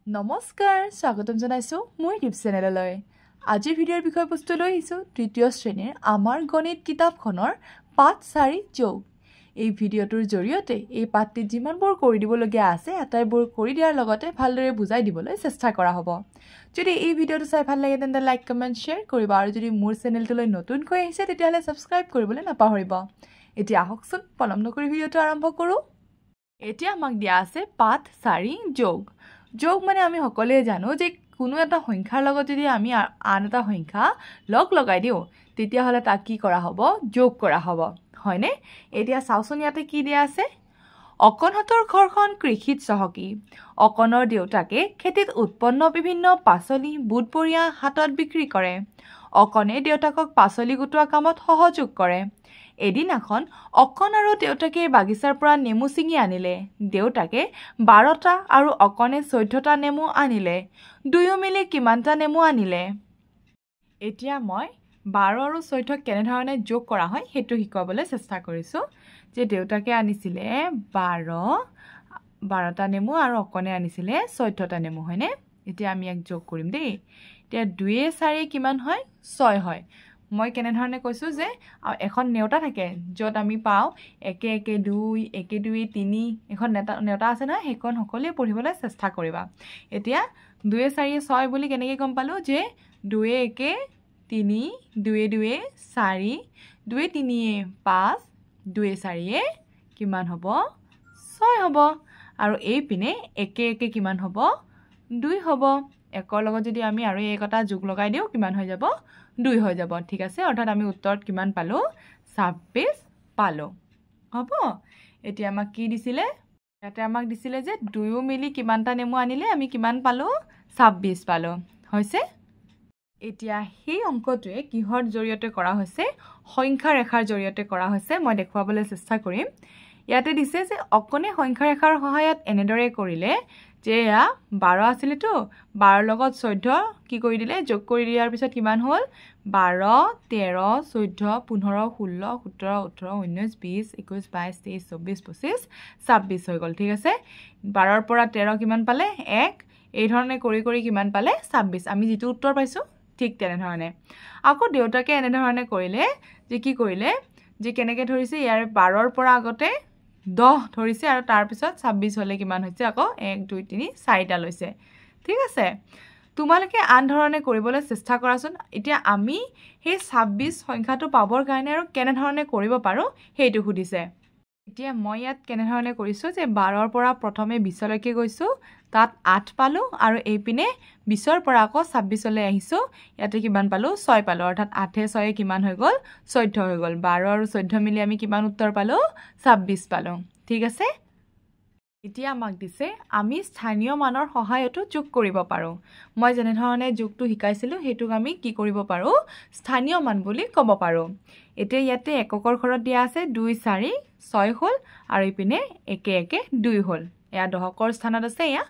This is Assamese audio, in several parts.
নমস্কাৰ স্বাগতম জনাইছো মোৰ ইউটিউব চেনেললৈ আজিৰ ভিডিঅ'ৰ বিষয়বস্তু লৈ আহিছো তৃতীয় শ্ৰেণীৰ আমাৰ গণিত কিতাপখনৰ পাঠ 4 যোগ এই ভিডিঅ'টোৰ জৰিয়তে এই পাঠটিত যিমানবোৰ কৰি দিবলগীয়া আছে আটাইবোৰ কৰি দিয়াৰ লগতে ভালদৰে বুজাই দিবলৈ চেষ্টা কৰা হ'ব যদি এই ভিডিঅ'টো চাই ভাল লাগে তেন্তে লাইক কমেন্ট শেয়াৰ কৰিবা আৰু যদি মোৰ চেনেলটোলৈ নতুনকৈ আহিছে তেতিয়াহলে সাবস্ক্ৰাইব কৰিবলৈ নাপাহৰিব এতিয়া আহকচোন পলম নকৰি ভিডিঅ'টো আৰম্ভ কৰো এতিয়া আমাক দিয়া আছে পাঠ 4 যোগ যোগ মানে আমি সকলোৱে জানো যে কোনো এটা সংখ্যাৰ লগত যদি আমি আন এটা সংখ্যা লগ লগাই দিও তেতিয়া হলে তাক কি কৰা হ'ব যোগ কৰা হ'ব হয়নে এতিয়া চাওচোন ইয়াতে কি দিয়া আছে অকনহতৰ ঘৰখন কৃষিত চহকী অকনৰ দেউতাকে খেতিত উৎপন্ন বিভিন্ন পাচলি বুটবৰিয়া হাতত বিক্ৰী কৰে অকনে দেউতাকক পাচলি গুটোৱা কামত সহযোগ কৰে এদিনাখন অকন আৰু দেউতাকে বাগিচাৰ পৰা নেমু চিঙি আনিলে দেউতাকে 12টা আৰু অকনে 14টা নেমু আনিলে দুয়ো মিলি কিমানটা নেমু আনিলে এতিয়া মই 12 আৰু 14 কেনে ধৰণে যোগ কৰা হয় হেতু শিকাবলৈ চেষ্টা কৰিছো যে দেউতাকে আনিছিলে 12টা নেমু আৰু অকনে আনিছিলে 14টা নেমু হয়নে এতিয়া আমি এক যোগ কৰিম দেই এতিয়া 2 4 কিমান হয় 6 হয় মই কেনে ধৰণে কৈছো যে এখন নেউতা থাকে যত আমি পাও 1 1 2 1 2 3 এখন নেউতা আছে না হেখন সকলোৱে পঢ়িবলৈ চেষ্টা কৰিবা এতিয়া 2 4 6 বুলি কেনেকৈ গম পালো যে 2 1 3 2 2 4 2 3 5 2 4 কিমান হ'ব 6 হ'ব আৰু এই পিনে 1 1 কিমান হ'ব 2 হ'ব একৰ লগত যদি আমি আৰু একটা যোগ লগাই দিও কিমান হৈ যাব 2 হৈ যাব ঠিক আছে অৰ্থাৎ আমি উত্তৰত কিমান পালো 26 পালো হ'ব এতিয়া আমাক কি দিছিলে ইয়াতে আমাক দিছিলে যে দুয়ো মিলি কিমানটা নেমু আনিলে আমি কিমান পালো 26 পালো হৈছে এতিয়া সেই অংকটোৱে কিহৰ জৰিয়তে কৰা হৈছে সংখ্যা ৰেখাৰ জৰিয়তে কৰা হৈছে মই দেখুৱাবলৈ চেষ্টা কৰিম ইয়াতে দিছে যে অকনে সংখ্যা ৰেখাৰ সহায়ত এনেদৰে কৰিলে যে 12 আছিল তো 12 লগত 14 কি কৰি দিলে যোগ কৰি দিয়াৰ পিছত কিমান হ'ল 12 13 14 15 16 17 18 19 20 21 22 23 24 25 26 হৈ গল ঠিক আছে 12 ৰ পৰা 13 কিমান পালে 1 এই ধৰণে কৰি কৰি কিমান পালে 26 আমি যেটো উত্তৰ পাইছো ঠিক তেনে ধৰণে আকৌ দেউতাকে এনে ধৰণে কৰিলে যে কি কৰিলে যে কেনেকৈ ধৰিছে ইয়াৰ 12 ৰ পৰা আগতে 10 ধৰিছে আৰু তাৰ পিছত 26 হলে কিমান হৈছে আকৌ 1 2 3 4টা লৈছে ঠিক আছে তোমালোকে আন ধৰণে কৰিবলৈ চেষ্টা কৰাচোন এতিয়া আমি সেই 26 সংখ্যাটো পাবৰ কাৰণে আৰু কেনে ধৰণে কৰিব পাৰো হেইটো খুদিছে এতিয়া মই ইয়াত কেনে ধৰণে কৰিছো যে 12 ৰ পৰা প্ৰথমে 20 লৈকে গৈছো তাত 8 পালো আৰু এই পিনে 20 ৰ পৰা আকৌ 26 লৈ আহিছো ইয়াতে কিমান পালো 6 পালো অৰ্থাৎ 8 এ 6 এ কিমান হৈ গল 14 হৈ গল 12 আৰু 14 মিলি আমি কিমান উত্তৰ পালো 26 পালো ঠিক আছে এতিয়া আমাক দিছে আমি স্থানীয় মানৰ সহায়তো যোগ কৰিব পাৰো মই যেনে ধৰণে যোগটো শিকাইছিলো হেতুক আমি কি কৰিব পাৰো স্থানীয় মান বুলি ক'ব পাৰো এতিয়া ইয়াতে এককৰ ঘৰত দিয়া আছে 2 4 6 হল আৰু ইপিনে 1 1 2 হল এয়া দহকৰ স্থানত আছে এয়া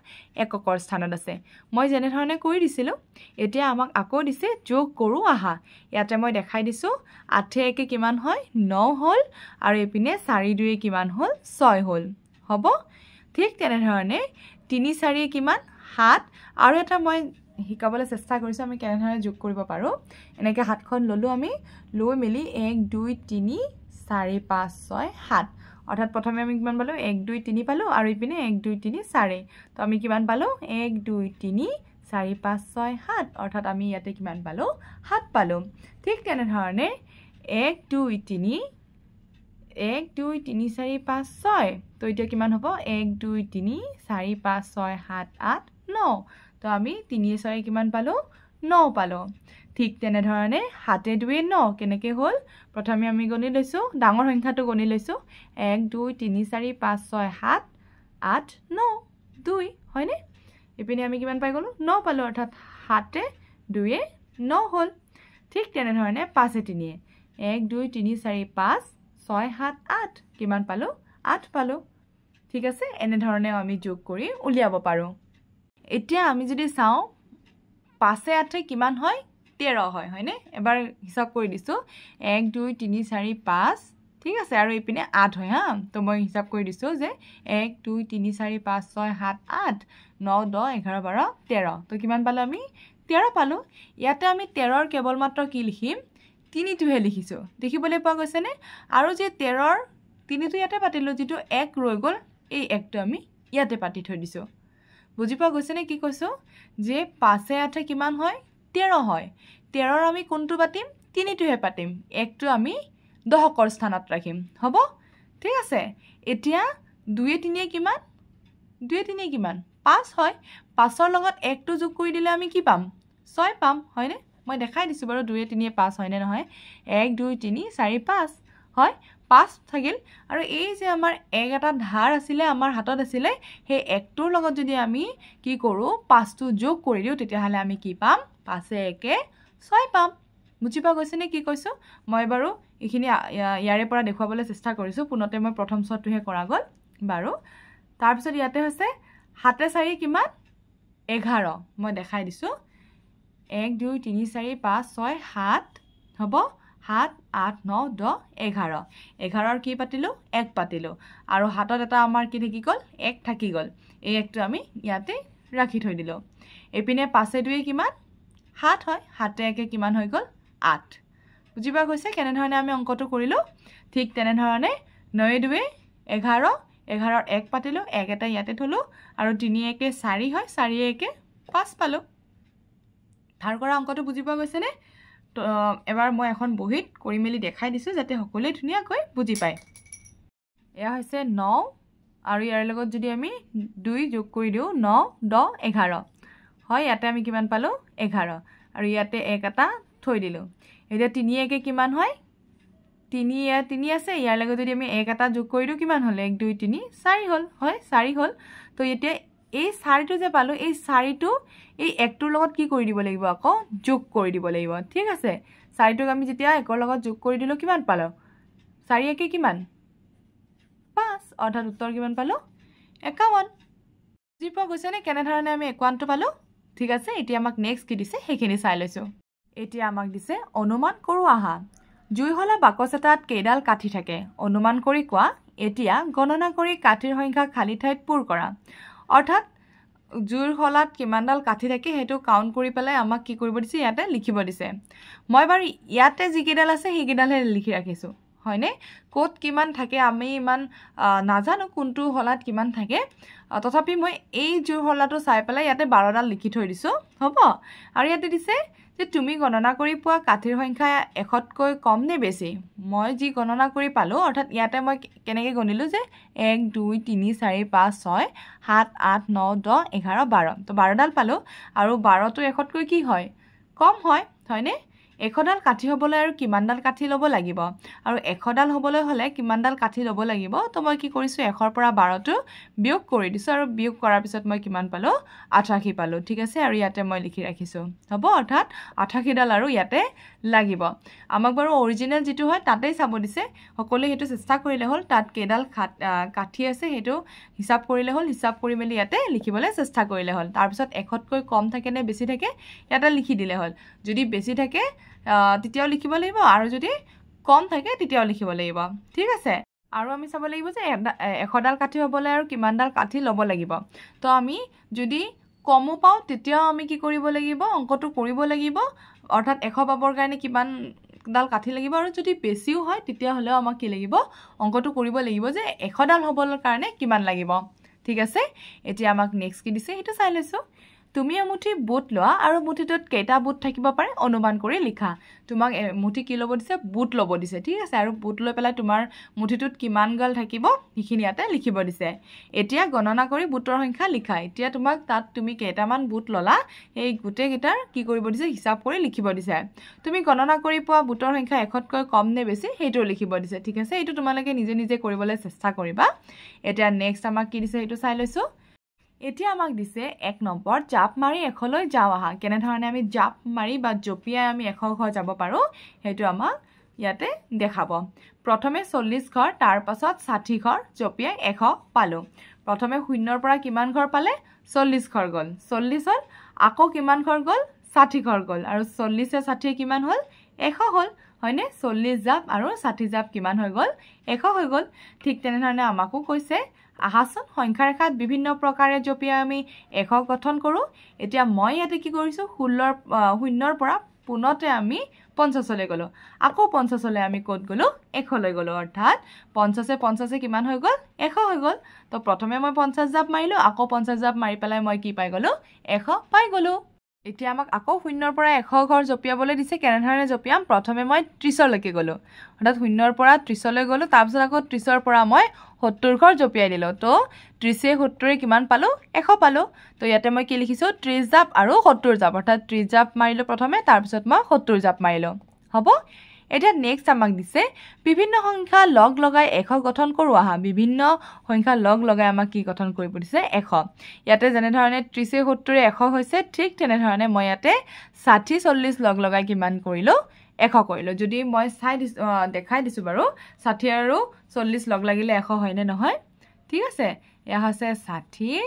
এককৰ স্থানত আছে মই যেনে ধৰণে কৰি দিছিলো এতিয়া আমাক আকৌ দিছে যোগ কৰো আহা ইয়াতে মই দেখাই দিছো 8 1 কিমান হয় 9 হল আৰু ইপিনে 4 2 কিমান হল 6 হল হ'ব ঠিক তেনে ধৰণে 3 4 কিমান 7 আৰু এটা মই শিকাবলৈ চেষ্টা কৰিছো আমি কেনে ধৰণে যোগ কৰিব পাৰো এনেকৈ হাতখন ললো আমি লৈ মিলি 1 2 3 4 5 6 7 অৰ্থাৎ প্ৰথমে আমি কিমান পালো 1 2 3 পালো আৰু ইপিনে 1 2 3 4 তো আমি কিমান পালো 1 2 3 4 5 6 7 অৰ্থাৎ আমি ইয়াতে কিমান পালো 7 পালো ঠিক তেনে ধৰণে 1 2 3 1 2 3 4 5 6 তো এতিয়া কিমান হ'ব 1 2 3 4 5 6 7 8 9 তো আমি 3 6 কিমান পালো 9 পালো ঠিক তেনে ধৰণে 7 2 9 কেনেকৈ হ'ল প্ৰথমে আমি গণি লৈছো ডাঙৰ সংখ্যাটো গণি লৈছো 1 2 3 4 5 6 7 8 9 2 হয়নে ইপিনে আমি কিমান পাই গলো 9 পালো অৰ্থাৎ 7 2 9 হ'ল ঠিক তেনে ধৰণে 5 3 1 2 3 4 5 6 7 8 কিমান পালো 8 পালো ঠিক আছে এনে ধৰণে আমি যোগ কৰি উলিয়াব পাৰো এতিয়া আমি যদি চাও 5 8 কিমান হয় 13 হয় হয়নে এবাৰ হিসাব কৰি দিছো 1 2 3 4 5 ঠিক আছে আৰু এইপিনে 8 হয় হা তো মই হিচাপ কৰি দিছোঁ যে 1 2 3 4 5 6 7 8 9 10 11 12 13 তো কিমান পালোঁ আমি 13 পালোঁ ইয়াতে আমি 13ৰ কেৱল মাত্ৰ কি লিখিম 3টোহে লিখিছোঁ দেখিবলৈ পোৱা গৈছেনে আৰু যে 13ৰ 3টো ইয়াতে পাতিলোঁ যিটো 1 ৰৈ গ'ল এই 1টো আমি ইয়াতে পাতি থৈ দিছোঁ বুজি পোৱা গৈছেনে কি কৈছোঁ যে 5 8 কিমান হয় 13 হয় 13ৰ আমি কোনটো পাতিম 3টোহে পাতিম 1টো আমি দহকৰ স্থানত ৰাখিম হ'ব ঠিক আছে এতিয়া 2 3 কিমান 2 3 কিমান 5 হয় 5ৰ লগত 1টো যোগ কৰি দিলে আমি কি পাম 6 পাম হয়নে মই দেখাই দিছোঁ বাৰু 2 3 5 হয়নে নহয় 1 2 3 4 5 হয় 5 থাকিল আৰু এই যে আমাৰ এক এটা ধাৰ আছিলে আমাৰ হাতত আছিলে সেই একটোৰ লগত যদি আমি কি কৰোঁ 5টো যোগ কৰি দিওঁ তেতিয়াহ'লে আমি কি পাম 5 1 6 পাম বুজি পোৱা গৈছেনে কি কৈছোঁ মই বাৰু এইখিনি ইয়াৰে পৰা দেখুৱাবলৈ চেষ্টা কৰিছোঁ পুনতে মই প্ৰথম শ্বটটোহে কৰা গ'ল বাৰু তাৰপিছত ইয়াতে হৈছে 7 4 কিমান 11 মই দেখাই দিছোঁ 1 2 3 4 5 6 7 হ'ব 7 8 9 10 11 11ৰ কি পাতিলোঁ 1 পাতিলোঁ আৰু হাতত এটা আমাৰ কি থাকি গ'ল 1 থাকি গ'ল এই 1টো আমি ইয়াতে ৰাখি থৈ দিলোঁ এইপিনে 5 2 কিমান 7 হয় 7 1 কিমান হৈ গ'ল 8 বুজি পোৱা গৈছে কেনেধৰণে আমি অংকটো কৰিলোঁ ঠিক তেনেধৰণে 9 2 11 11ৰ 1 পাতিলোঁ 1 এটা ইয়াতে থলোঁ আৰু 3 1 4 হয় 4 1 5 পালোঁ ধাৰ কৰা অংকটো বুজি পোৱা গৈছেনে তো এবাৰ মই এখন বহীত কৰি মেলি দেখাই দিছোঁ যাতে সকলোৱে ধুনীয়াকৈ বুজি পায় এয়া হৈছে 9 আৰু ইয়াৰ লগত যদি আমি 2 যোগ কৰি দিওঁ 9 10 11 হয় ইয়াতে আমি কিমান পালোঁ 11 আৰু ইয়াতে 1 এটা থৈ দিলোঁ এতিয়া 3 1 কিমান হয় 3 আছে ইয়াৰ লগত যদি আমি 1 এটা যোগ কৰি দিওঁ কিমান হ'ল 1 2 3 4 হ'ল হয় 4 হ'ল তো এতিয়া এই 4টো যে পালোঁ এই 4টো এই 1টোৰ লগত কি কৰি দিব লাগিব আকৌ যোগ কৰি দিব লাগিব ঠিক আছে 4টোক আমি যেতিয়া 1ৰ লগত যোগ কৰি দিলোঁ কিমান পালোঁ 4 1 কিমান 5 অৰ্থাৎ উত্তৰ কিমান পালোঁ 51 বুজি পোৱা গৈছেনে কেনেধৰণে আমি 51টো পালোঁ ঠিক আছে এতিয়া আমাক নেক্সট কি দিছে সেইখিনি চাই লৈছোঁ এতিয়া আমাক দিছে অনুমান কৰোঁ আহা জুইশলা বাকচ এটাত কেইডাল কাঠি থাকে অনুমান কৰি কোৱা এতিয়া গণনা কৰি কাঠিৰ সংখ্যা খালী ঠাইত পূৰ কৰা অৰ্থাৎ জুইৰ শলাত কিমানডাল কাঠি থাকে সেইটো কাউণ্ট কৰি পেলাই আমাক কি কৰিব দিছে ইয়াতে লিখিব দিছে মই বাৰু ইয়াতে যিকেইডাল আছে সেইকেইডালহে লিখি ৰাখিছোঁ হয়নে ক'ত কিমান থাকে আমি ইমান নাজানো কোনটো শলাত কিমান থাকে তথাপি মই এই জুইৰ শলাটো চাই পেলাই ইয়াতে 12ডাল লিখি থৈ দিছোঁ হ'ব আৰু ইয়াতে দিছে যে তুমি গণনা কৰি পোৱা কাঠিৰ সংখ্যা 1তকৈ কম নে বেছি মই যি গণনা কৰি পালোঁ অৰ্থাৎ ইয়াতে মই কেনেকৈ গণিলোঁ যে 1 2 3 4 5 6 7 8 9 10 11 12 তো 12ডাল পালোঁ আৰু 12টো 1তকৈ কি হয় কম হয় হয়নে 100ডাল কাঠি হ'বলৈ আৰু কিমানডাল কাঠি ল'ব লাগিব আৰু 100ডাল হ'বলৈ হ'লে কিমানডাল কাঠি ল'ব লাগিব তো মই কি কৰিছোঁ 100ৰ পৰা 12টো বিয়োগ কৰি দিছোঁ আৰু বিয়োগ কৰাৰ পিছত মই কিমান পালোঁ 88 পালোঁ ঠিক আছে আৰু ইয়াতে মই লিখি ৰাখিছোঁ হ'ব অৰ্থাৎ 88ডাল আৰু ইয়াতে লাগিব আমাক বাৰু অৰিজিনেল যিটো হয় তাতেই চাব দিছে সকলোৱে সেইটো চেষ্টা কৰিলে হ'ল তাত কেইডাল কাঠি আছে সেইটো হিচাপ কৰিলে হ'ল হিচাপ কৰি মেলি ইয়াতে লিখিবলৈ চেষ্টা কৰিলে হ'ল তাৰপিছত 1তকৈ কম থাকে নে বেছি থাকে ইয়াতে লিখি দিলে হ'ল যদি বেছি থাকে তেতিয়াও লিখিব লাগিব আৰু যদি কম থাকে তেতিয়াও লিখিব লাগিব ঠিক আছে আৰু আমি চাব লাগিব যে 100ডাল কাঠি হ'বলৈ আৰু কিমানডাল কাঠি ল'ব লাগিব তো আমি যদি কমো পাওঁ তেতিয়াও আমি কি কৰিব লাগিব অংকটো কৰিব লাগিব অৰ্থাৎ 100 পাবৰ কাৰণে কিমানডাল কাঠি লাগিব আৰু যদি বেছিও হয় তেতিয়াহ'লেও আমাক কি লাগিব অংকটো কৰিব লাগিব যে 100ডাল হ'বৰ কাৰণে কিমান লাগিব ঠিক আছে এতিয়া আমাক নেক্সট কি দিছে সেইটো চাই লৈছোঁ তুমি এমুঠি বুট লোৱা আৰু মুঠিটোত কেইটা বুট থাকিব পাৰে অনুমান কৰি লিখা তোমাক মুঠি কি ল'ব দিছে বুট ল'ব দিছে ঠিক আছে আৰু বুট লৈ পেলাই তোমাৰ মুঠিটোত কিমান গাল থাকিব সেইখিনি ইয়াতে লিখিব দিছে এতিয়া গণনা কৰি বুটৰ সংখ্যা লিখা এতিয়া তোমাক তাত তুমি কেইটামান বুট ল'লা এই গোটেইকেইটাৰ কি কৰিব দিছে হিচাপ কৰি লিখিব দিছে তুমি গণনা কৰি পোৱা বুটৰ সংখ্যা 1তকৈ কম নে বেছি সেইটো লিখিব দিছে ঠিক আছে এইটো তোমালোকে নিজে নিজে কৰিবলৈ চেষ্টা কৰিবা এতিয়া নেক্সট আমাক কি দিছে সেইটো চাই লৈছোঁ এতিয়া আমাক দিছে 1 নম্বৰ জাপ মাৰি 1লৈ যাওঁ আহা কেনেধৰণে আমি জাপ মাৰি বা জঁপিয়াই আমি 100 ঘৰ যাব পাৰোঁ সেইটো আমাক ইয়াতে দেখাব প্ৰথমে 40 ঘৰ তাৰ পাছত 60 ঘৰ জঁপিয়াই 100 পালোঁ প্ৰথমে 0ৰ পৰা কিমান ঘৰ পালে 40 ঘৰ গ'ল 40 হ'ল আকৌ কিমান ঘৰ গ'ল 60 ঘৰ গ'ল আৰু 40 60 কিমান হ'ল 100 হ'ল হয়নে 40 জাপ আৰু 60 জাপ কিমান হৈ গ'ল 100 হৈ গ'ল ঠিক তেনেধৰণে আমাকো কৈছে আহাচোন সংখ্যা ৰেখাত বিভিন্ন প্ৰকাৰে জপিয়াই আমি 100 গঠন কৰো এতিয়া মই ইয়াতে কি কৰিছো 0 ৰ পৰা পুনতে আমি 50 লৈ গলো আকৌ 50 লৈ আমি ক'ত গলো 100 লৈ গলো অৰ্থাৎ 50 কিমান হৈ গ'ল 100 হৈ গ'ল তো প্ৰথমে মই 50 জাপ মাৰিলো আকৌ 50 জাপ মাৰি পেলাই মই কি পাই গলো 100 পাই গলো এতিয়া আমাক আকৌ 0 ৰ পৰা 100 ঘৰ জপিয়াবলৈ দিছে কেনেধৰণে জপিয়াম প্ৰথমে মই 30 লৈকে গলো অৰ্থাৎ 0 ৰ পৰা 30 লৈ গলো তাৰ পিছত আকৌ 30 ৰ পৰা মই 70 ঘৰ জপিয়াই দিলো তো 30 70 কিমান পালো 100 পালো তো ইয়াতে মই কি লিখিছো 30 জাপ আৰু 70 জাপ অৰ্থাৎ 30 জাপ মাৰিলো প্ৰথমে তাৰ পিছত মই 70 জাপ মাৰিলো হ'ব এটা নেক্সট আমাক দিছে বিভিন্ন সংখ্যা লগ লগাই 100 গঠন কৰো আহা বিভিন্ন সংখ্যা লগ লগাই আমাক কি গঠন কৰিব দিছে 100 ইয়াতে যেনে ধৰণে 30 70 100 হৈছে ঠিক তেনে ধৰণে মই ইয়াতে 60 40 লগ লগাই কিমান কৰিলো 100 কৰিলো যদি মই দেখাই দিছো বাৰু 60 আৰু 40 লগ লাগিলে 100 হয় নে নহয় ঠিক আছে এয়া হৈছে 60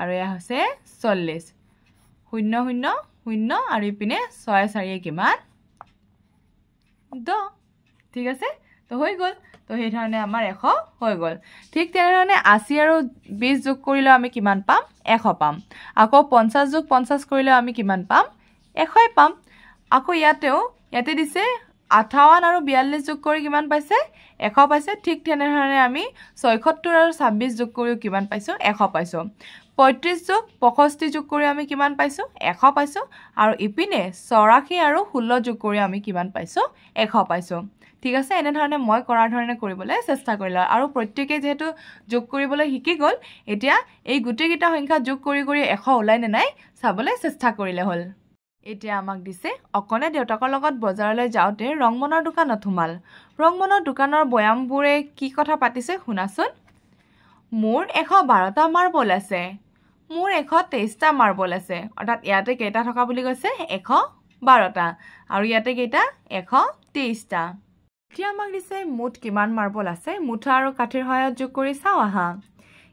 আৰু এয়া হৈছে 40 0 0 0 আৰু ইপিনে 6 4 কিমান 10 ঠিক আছে তো হৈ গ'ল তো সেই ধৰণে আমাৰ 100 হৈ গ'ল ঠিক তেনেধৰণে 80 আৰু 20 যোগ কৰিলে আমি কিমান পাম 100 পাম আকৌ 50 যোগ 50 কৰিলে আমি কিমান পাম 100 পাম আকৌ ইয়াতে দিছে 58 আৰু 42 যোগ কৰি কিমান পাইছে 100 পাইছে ঠিক তেনেধৰণে আমি 76 আৰু 26 যোগ কৰিও কিমান পাইছো 100 পাইছো 35 যোগ 65 যোগ কৰি আমি কিমান পাইছো 100 পাইছো আৰু ইপিনে 84 আৰু 16 যোগ কৰি আমি কিমান পাইছো 100 পাইছো ঠিক আছে এনে ধৰণে মই কৰাৰ ধৰণে কৰিবলৈ চেষ্টা কৰিলা আৰু প্ৰত্যেককে যেহেতু যোগ কৰিবলৈ শিকি গ'ল এতিয়া এই গুটেকিটা সংখ্যা যোগ কৰি 100 ওলাই নে নাই চাবলৈ চেষ্টা কৰিলে হ'ল এতিয়া আমাক দিছে অকনে দেউতাকৰ লগত বজাৰলৈ যাওঁতে ৰংমনৰ দোকানত সোমাল ৰংমনৰ দোকানৰ বয়ামবোৰে কি কথা পাতিছে শুনাচোন মোৰ 112টা মাৰ্বল আছে মোৰ 123টা মাৰ্বল আছে অৰ্থাৎ ইয়াতে কেইটা থকা বুলি কৈছে 112টা আৰু ইয়াতে কেইটা 123টা এতিয়া আমাক দিছে মুঠ কিমান মাৰ্বল আছে মুঠা আৰু কাঠিৰ সহায়ত যোগ কৰি চাও আহা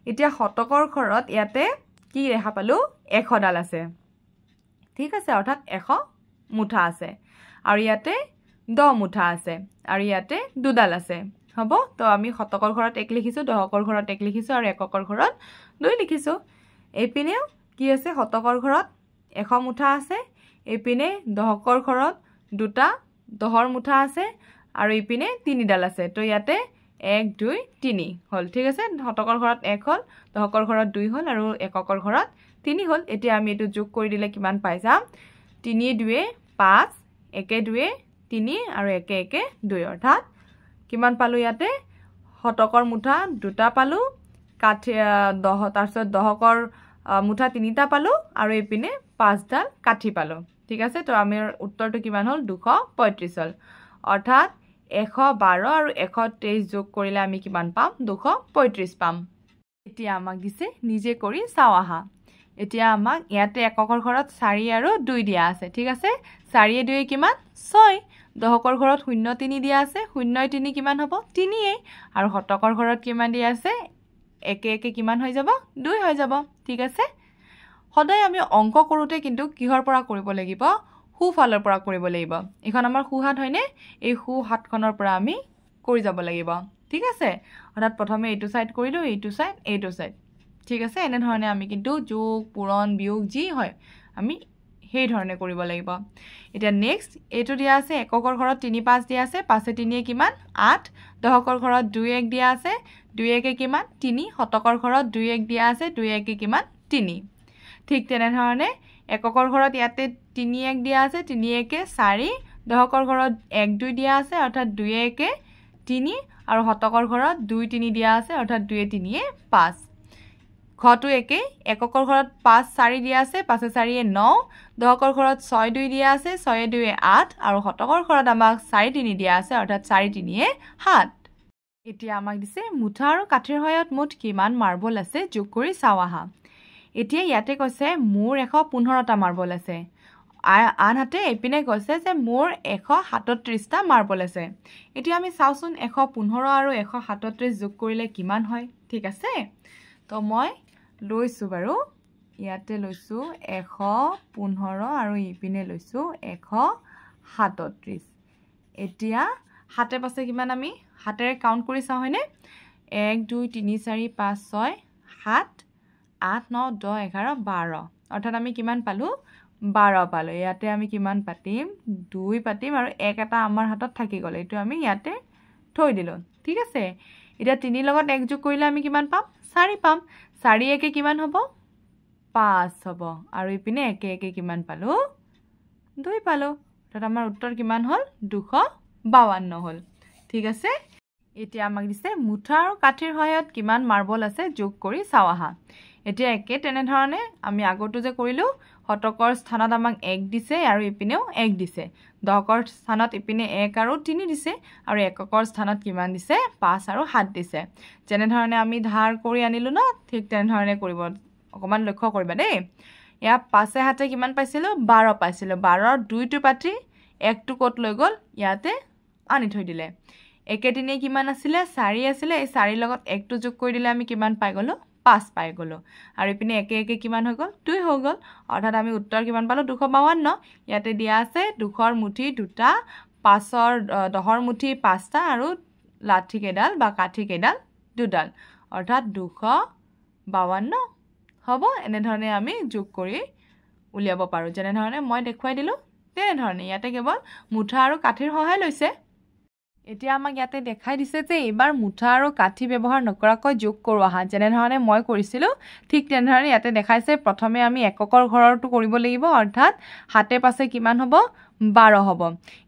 এতিয়া শতকৰ ঘৰত ইয়াতে কি দেখা পালো 100 ডাল আছে ঠিক আছে অৰ্থাৎ 100 মুঠা আছে আৰু ইয়াতে 10 মুঠা আছে আৰু ইয়াতে দুডাল আছে হ'ব তো আমি শতকৰ ঘৰত 1 লিখিছো দহকৰ ঘৰত 1 লিখিছো আৰু এককৰ ঘৰত 2 লিখিছো এইপিনেও কি আছে শতকৰ ঘৰত 100 মুঠা আছে এইপিনে দহকৰ ঘৰত দুটা দহৰ মুঠা আছে আৰু ইপিনে 3 ডাল আছে তো ইয়াতে 1 2 3 হল ঠিক আছে শতকৰ ঘৰত 1 হল দহকৰ ঘৰত 2 হল আৰু এককৰ ঘৰত 3 হল এতিয়া আমি এটো যোগ কৰি দিলে কিমান পাই যাম 3 2 5 1 2 3 আৰু 1 1 2 অৰ্থাৎ কিমান পালো ইয়াতে শতকৰ মুঠা দুটা পালো কাঠি 10 তাৰ পিছত দহকৰ মুঠা 3টা পালো আৰু ইপিনে 5 ডাল কাঠি পালো ঠিক আছে তো আমাৰ উত্তৰটো কিমান হল 235 হল অৰ্থাৎ 112 আৰু 123 যোগ কৰিলে আমি কিমান পাম 235 পাম এতিয়া আমাক দিছে নিজে কৰি চাও আহা এতিয়া আমাক ইয়াতে এককৰ ঘৰত 4 আৰু 2 দিয়া আছে ঠিক আছে 4 2 কিমান 6 দহকৰ ঘৰত 0 3 দিয়া আছে 0 3 কিমান হ'ব 3 আৰু শতকৰ ঘৰত কিমান দিয়া আছে 1 1 কিমান হৈ যাব 2 হৈ যাব ঠিক আছে সদায় আমি অংক কৰোতে কিন্তু কিহৰ পৰা কৰিব লাগিব হুফালৰ পৰা কৰিব লাগিব এখন আমাৰ হুহাত হয়নে এই হুহাতখনৰ পৰা আমি কৰি যাব লাগিব ঠিক আছে অৰ্থাৎ প্ৰথমে এইটো সাইড কৰিলো এইটো সাইড ঠিক আছে এনে ধৰণে আমি কিন্তু যোগ পূৰণ বিয়োগ যি হয় আমি সেই ধৰণে কৰিব লাগিব এতিয়া নেক্সট এইটো দিয়া আছে এককৰ ঘৰত 3 5 দিয়া আছে 5 3 কিমান 8 দহকৰ ঘৰত 2 1 দিয়া আছে 2 1 কিমান 3 শতকৰ ঘৰত 2 1 দিয়া আছে 2 1 কিমান 3 ঠিক তেনে ধৰণে এককৰ ঘৰত ইয়াতে 3 1 দিয়া আছে 3 1 4 দহকৰ ঘৰত 1 2 দিয়া আছে অৰ্থাৎ 2 1 3 আৰু শতকৰ ঘৰত 2 3 দিয়া আছে অৰ্থাৎ 2 3 5 ঘৰটো একে এককৰ ঘৰত 5 4 দিয়া আছে 5 4 9 দহকৰ ঘৰত 6 2 দিয়া আছে 6 2 8 আৰু শতকৰ ঘৰত আমাক 4 3 দিয়া আছে অৰ্থাৎ 4 3 7 এতিয়া আমাক দিছে মুঠা আৰু কাঠিৰ সহায়ত মুঠ কিমান মাৰ্বল আছে যোগ কৰি চাও আহা এতিয়া ইয়াতে কৈছে মোৰ 115টা মাৰ্বল আছে আনহাতে এপিনে কৈছে যে মোৰ 137টা মাৰ্বল আছে এতিয়া আমি চাওচোন 115 আৰু 137 যোগ কৰিলে কিমান হয় ঠিক আছে তো মই লৈছো বাৰু ইয়াতে লৈছো 115 আৰু ইপিনে লৈছো 137 এতিয়া হাতে পাছে কিমান আমি হাতেৰে কাউণ্ট কৰি চাওঁ হয়নে 1 2 3 4 5 6 7 8 9 10 11 12 অৰ্থাৎ আমি কিমান পালো 12 পালো ইয়াতে আমি কিমান পাতিম 2 পাতিম আৰু 1 এটা আমাৰ হাতত থাকি গ'ল এইটো আমি ইয়াতে থৈ দিলো ঠিক আছে এতিয়া 3 লগত 1 যোগ কৰিলে আমি কিমান পাম 4 পাম 4 একে কিমান হ'ব 5 হ'ব আৰু ইপিনে একে একে কিমান পালো 2 পালো অৰ্থাৎ আমাৰ উত্তৰ কিমান হ'ল 252 হ'ল ঠিক আছে এতিয়া আমাক দিছে মুঠা আৰু কাঠিৰ সহায়ত কিমান মাৰ্বল আছে যোগ কৰি চাও আহা এতিয়া একে তেনে ধৰণে আমি আগতো যে কৰিলো শতকৰ স্থানত আমাক 1 দিছে আৰু ইপিনেও 1 দিছে দহকৰ স্থানত ইপিনে 1 আৰু 3 দিছে আৰু এককৰ স্থানত কিমান দিছে 5 আৰু 7 দিছে যেনে ধৰণে আমি ধাৰ কৰি আনিলো ন ঠিক তেনে ধৰণে কৰিব অকমান লক্ষ্য কৰিবা দেই ইয়া পাছে হাতে কিমান পাইছিলো 12 পাইছিলো 12ৰ 2টো পাতি 1টো কত লৈ গল ইয়াতে আনি থৈ দিলে একে দিনে কিমান আছিল 4 আছিল এই 4 লগত 1টো যোগ কৰি দিলে আমি কিমান পাই গলো 5 পাই গলো আৰু ইপিনে একে একে কিমান হৈ গল 2 হৈ গল অৰ্থাৎ আমি উত্তৰ কিমান পালো 252 ইয়াতে দিয়া আছে 2ৰ মুঠি দুটা 5ৰ 10ৰ মুঠি 5টা আৰু লাঠি কেডাল বা কাঠি কেডাল দুডাল অৰ্থাৎ 252 হ'ব এনে ধৰণে আমি যোগ কৰি উলিয়াব পাৰো যেনে ধৰণে মই দেখুৱাই দিলো তেনে ধৰণে ইয়াতে কেৱল মুঠা আৰু কাঠিৰ সহায় লৈছে এতিয়া আমাক ইয়াতে দেখাই দিছে যে এবাৰ মুঠা আৰু কাঠি ব্যৱহাৰ নকৰাকৈ যোগ কৰো আহা যেনে ধৰণে মই কৰিছিলো ঠিক তেনে ধৰণে ইয়াতে দেখাইছে প্ৰথমে আমি এককৰ ঘৰৰটো কৰিব লাগিব অৰ্থাৎ হাতে পাছে কিমান হ'ব 12 হ'ব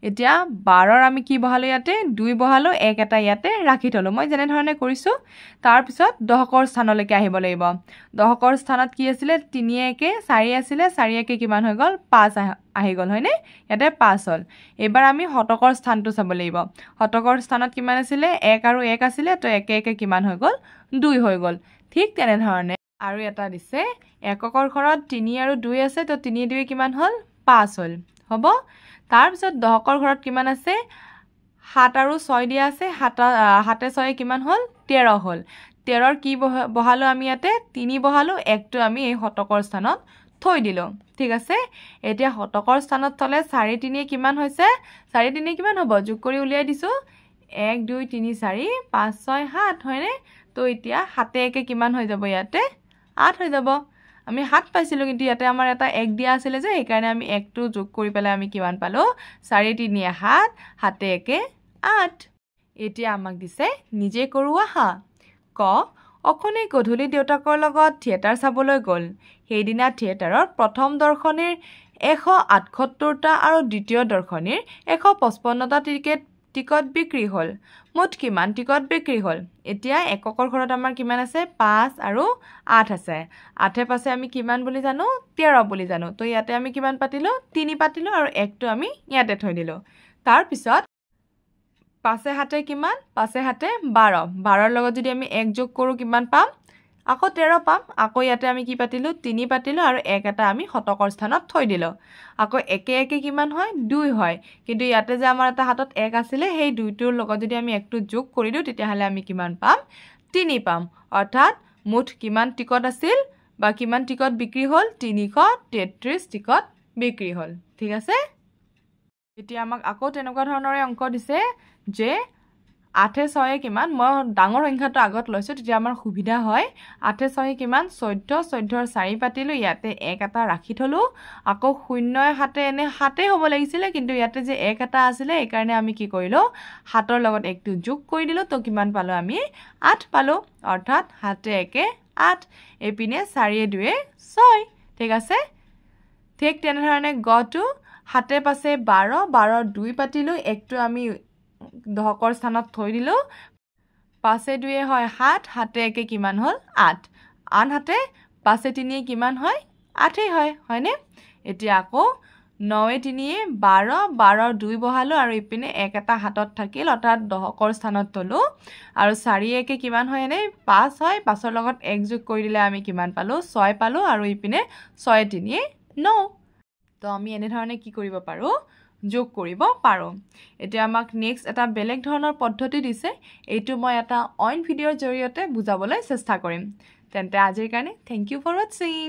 এতিয়া 12ৰ আমি কি বহালো ইয়াতে 2 বহালো 1 এটা ইয়াতে ৰাখি থলো মই যেনে ধৰণে কৰিছো তাৰ পিছত দহকৰ স্থানলৈকে আহিব লাগিব দহকৰ স্থানত কি আছিল 3 একে 4 আছিল 4 একে কিমান হৈ গল 5 আহি গল হয়নে ইয়াতে 5 হ'ল এবাৰ আমি শতকৰ স্থানটো চাব লাগিব শতকৰ স্থানত কিমান আছিল 1 আৰু 1 আছিল তো একে একে কিমান হৈ গল 2 হৈ গল ঠিক তেনে ধৰণে আৰু এটা দিছে এককৰ ঘৰত 3 আৰু 2 আছে তো 3 2 কিমান হ'ল 5 হ'ল হ'ব তাৰ পিছত দহকৰ ঘৰত কিমান আছে 7 আৰু 6 দিয়া আছে 7 6 কিমান হ'ল 13 হ'ল 13ৰ কি বহালো আমি ইয়াতে 3 বহালো 1টো আমি এই শতকৰ স্থানত থৈ দিলো ঠিক আছে এতিয়া শতকৰ স্থানত থলে 4 3 কিমান হৈছে 4 3 কিমান হ'ব যোগ কৰি উলিয়াই দিছো 1 2 3 4 5 6 7 হয়নে তো এতিয়া হাতে একে কিমান হৈ যাব ইয়াতে 8 হৈ যাব আমি 7 পাইছিলো কিন্তু ইয়াতে আমাৰ এটা 1 দিয়া আছিল যে এই কাৰণে আমি 1টো যোগ কৰি পেলাই আমি কিমান পালো 4 3 7 হাতে একে 8 এতিয়া আমাক দিছে নিজে কৰো আহা ক অখনে গধূলি দেউতাকৰ লগত থিয়েটাৰ চাবলৈ গ'ল সেইদিনা থিয়েটাৰৰ প্ৰথম দৰ্শনীৰ 178টা আৰু দ্বিতীয় দৰ্শনীৰ 155টা টিকট বিক্ৰী হ'ল মুঠ কিমান টিকট বিক্ৰী হ'ল এতিয়া এককৰ ঘৰত আমাৰ কিমান আছে 5 আৰু 8 আছে 8 পাছে আমি কিমান বুলি জানো 13 বুলি জানো তো ইয়াতে আমি কিমান পাতিলো 3 পাতিলো আৰু 1টো আমি ইয়াতে থৈ দিলো তাৰ পিছত পাছে হাতে কিমান পাছে হাতে 12 12ৰ লগত যদি আমি 1 যোগ কৰো কিমান পাম আকৌ 13 পাম আকৌ ইয়াতে আমি কি পাতিলো 3 পাতিলো আৰু 1 এটা আমি শতকৰ স্থানত থৈ দিলো আকৌ একে একে কিমান হয় 2 হয় কিন্তু ইয়াতে যে আমাৰ এটা হাতত 1 আছিল সেই 2টোৰ লগত যদি আমি 1টো যোগ কৰি দিও তেতিয়া হলে আমি কিমান পাম 3 পাম অৰ্থাৎ মুঠ কিমান টিকট আছিল বা কিমান টিকট বিক্ৰী হ'ল 333 টিকট বিক্ৰী হ'ল ঠিক আছে এতিয়া আমাক আকৌ তেনেকুৱা ধৰণৰে অংক দিছে যে 8 6 কিমান মই ডাঙৰ সংখ্যাটো আগত লৈছো তেতিয়া আমাৰ সুবিধা হয় 8 6 কিমান 14 14ৰ 4 পাতিলো ইয়াতে 1 এটা ৰাখি থলো আকৌ 0 7 এনে 7 হ'ব লাগিছিল কিন্তু ইয়াতে যে 1 এটা আছিল এই কাৰণে আমি কি কৰিলো 7ৰ লগত 1টো যোগ কৰি দিলো তো কিমান পালো আমি 8 পালো অৰ্থাৎ 7 1 8 এপিনে 4 2 6 ঠিক আছে ঠিক তেনে ধৰণে গটো হাতে পাছে 12 12ৰ 2 পাতিলো 1টো আমি দহকৰ স্থানত থৈ দিলো 5 2 হয় 7 7 1 কিমান হ'ল 8 আনহাতে 5 3 কিমান হয় 8 হয় হয়নে এতিয়া আকৌ 9 3 12 12ৰ 2 বহালো আৰু ইপিনে 1 এটা হাতত থাকিল অৰ্থাৎ দহকৰ স্থানত থলো আৰু 4 1 কিমান হয় এনে 5 হয় 5ৰ লগত 1 যোগ কৰি দিলে আমি কিমান পালো 6 পালো আৰু ইপিনে 6 3 9 তো আমি এনে ধৰণে কি কৰিব পাৰো যোগ কৰিব পাৰো এতিয়া আমাক নেক্সট এটা বেলেগ ধৰণৰ পদ্ধতি দিছে এইটো মই এটা অইন ভিডিঅৰ জৰিয়তে বুজাবলৈ চেষ্টা কৰিম তেন্তে আজিৰ কাৰণে থ্যাংক ইউ ফৰ ওয়াচিং